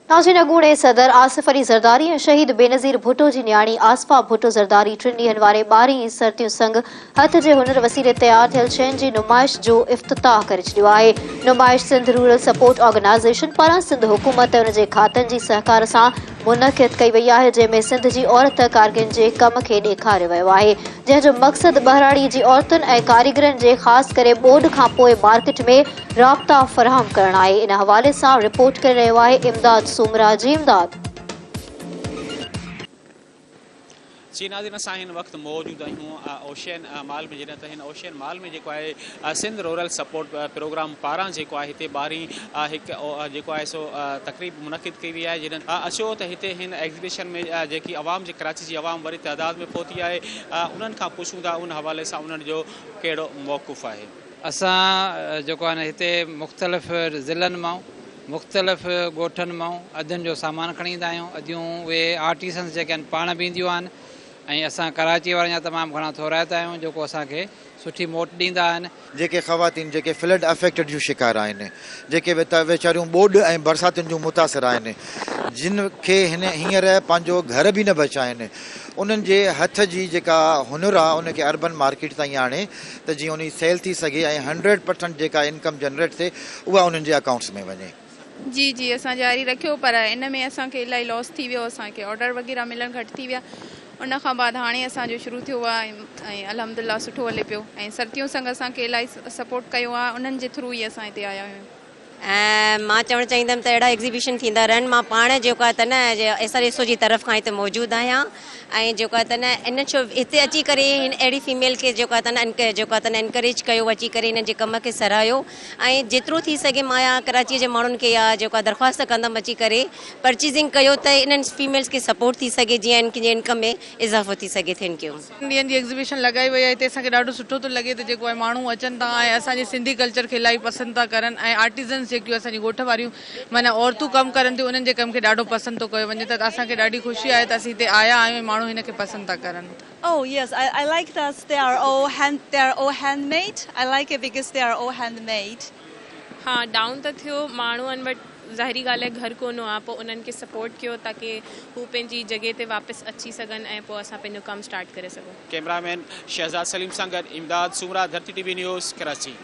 नाज़रीन, अॻूणे सदर आसिफ अली ज़रदारी ऐं शहीद बेनज़ीर भुट्टो जी न्याणी आसफा भुट्टो ज़रदारी 3 ॾींहनि वारे 12 सरतियूं संग हथ जे हुनर वसीले तयारु थियल शयुनि जी नुमाइश जो इफ़्तिताह करे छॾियो आहे। नुमाइश सिंध रूरल सपोर्ट ऑर्गेनाइज़ेशन पारां सिंध हुकूमत ऐं उन जे खातनि जी सहकार सां मुनक़िद कई वई आहे, जंहिंमें सिंध जी औरत कारगिन जे कम खे ॾेखारियो वियो आहे, जंहिंजो मक़सदु बहिराणीअ जी औरतुनि ऐं कारीगरनि जे ख़ासि करे ॿोॾ खां पोइ मार्केट में राब्ता फ़राहम करणु आहे। इन हवाले सां रिपोर्ट करे रहियो आहे इमदाद सूमरा जी इमदाद। जी नाज़रीन, असां हिन वक़्तु मौजूदु आहियूं ओशियन मॉल में, जॾहिं त हिन ओशियन मॉल में जेको आहे सिंध रूरल सपोर्ट प्रोग्राम पारां जेको आहे हिते 12 हिकु जेको आहे सो तक़रीब मुनक़िद कई वई आहे। जॾहिं अचो त हिते हिन एग्ज़िबिशन में जेकी आवाम जी कराची जी आवाम वरी तइदाद में पहुती आहे, उन्हनि खां पुछूं था उन हवाले सां उन्हनि जो कहिड़ो मौक़ुफ़ आहे। असां जेको आहे हिते मुख़्तलिफ़ ज़िलनि मां मुख़्तलिफ़ ॻोठनि मां अदियुनि जो सामान खणी ईंदा आहियूं। अदियूं उहे आर्टिसन्स जेके आहिनि पाण बींदियूं आहिनि ऐं असां कराची वारनि जा तमामु घणा थोराइता आहियूं जेको असांखे सुठी मोट ॾींदा आहिनि। जेके ख़वातीन जेके फ्लड अफेक्टेड जूं शिकार आहिनि, जेके वेचारियूं ॿोॾ ऐं बरसातियुनि जूं मुतासिर आहिनि, जिन खे हींअर पंहिंजो घर बि न बचा आहिनि, उन्हनि जे हथ जी जेका हुनुर आहे उनखे अर्बन मार्केट ताईं आणे त जीअं उन सेल थी सघे ऐं 100% जेका इनकम जनरेट थिए उहा उन्हनि जे अकाउंट्स में वञे। जी जी, असां जारी रखियो, पर इन में असांखे इलाही लॉस थी वियो। असांखे ऑर्डर वग़ैरह मिलणु घटि थी विया। उन खां बाद हाणे असांजो शुरू थियो आहे ऐं अल्हम्दुलिल्लाह सुठो हले पियो ऐं सरतियूं संग असांखे इलाही सपोर्ट कयो आहे। उन्हनि जे थ्रू ई असां हिते आया आहियूं। ऐं मां चवणु चाहींदमि त अहिड़ा एग्ज़िबिशन थींदा रहनि। मां पाण जेको आहे त न SRSO जी तरफ़ खां हिते मौजूदु आहियां ऐं जेको आहे त न इन छो हिते अची करे हिन अहिड़ी फीमेल खे जेको आहे त न जेको आहे त न इनकरेज कयो, अची करे हिन जे कम खे सराहियो ऐं जेतिरो थी सघे मां कराचीअ जे माण्हुनि खे या जेको आहे दरख़्वास्त कंदमि अची करे परचेज़िंग कयो त इन्हनि फीमेल्स खे सपोर्ट थी सघे, जीअं इनखे इनकम में इज़ाफ़ो थी सघे। Thank U. ॾींहंनि जी एग्ज़िबिशन लॻाई वई आहे, हिते असांखे ॾाढो सुठो थो लॻे त जेको आहे माण्हू अचनि था ऐं असांजे सिंधी कल्चर खे इलाही पसंदि था करनि ऐं आर्टिज़न्स जेकियूं असांजी ॻोठ वारियूं माना औरतूं कमु करनि थियूं, उन्हनि जे कम खे ॾाढो पसंदि थो कयो वञे त असांखे ॾाढी ख़ुशी आहे त असीं हिते आया आहियूं, माण्हू हिन खे पसंदि था करनि। Oh yes, I like that they are all handmade. I like it because they are all handmade. हाँ, डाउन त थियो माण्हू आहिनि, बट ज़ाहिरी ॻाल्हि आहे घर कोन आहे, पोइ उन्हनि खे सपोर्ट कयो ताकी हू पंहिंजी जॻह ते वापसि अची सघनि ऐं पोइ असां पंहिंजो कमु स्टार्ट करे सघूं। कैमरामैन शहज़ाद सलीम सां गॾु इमदाद सूमरा, धरती TV न्यूज़, कराची।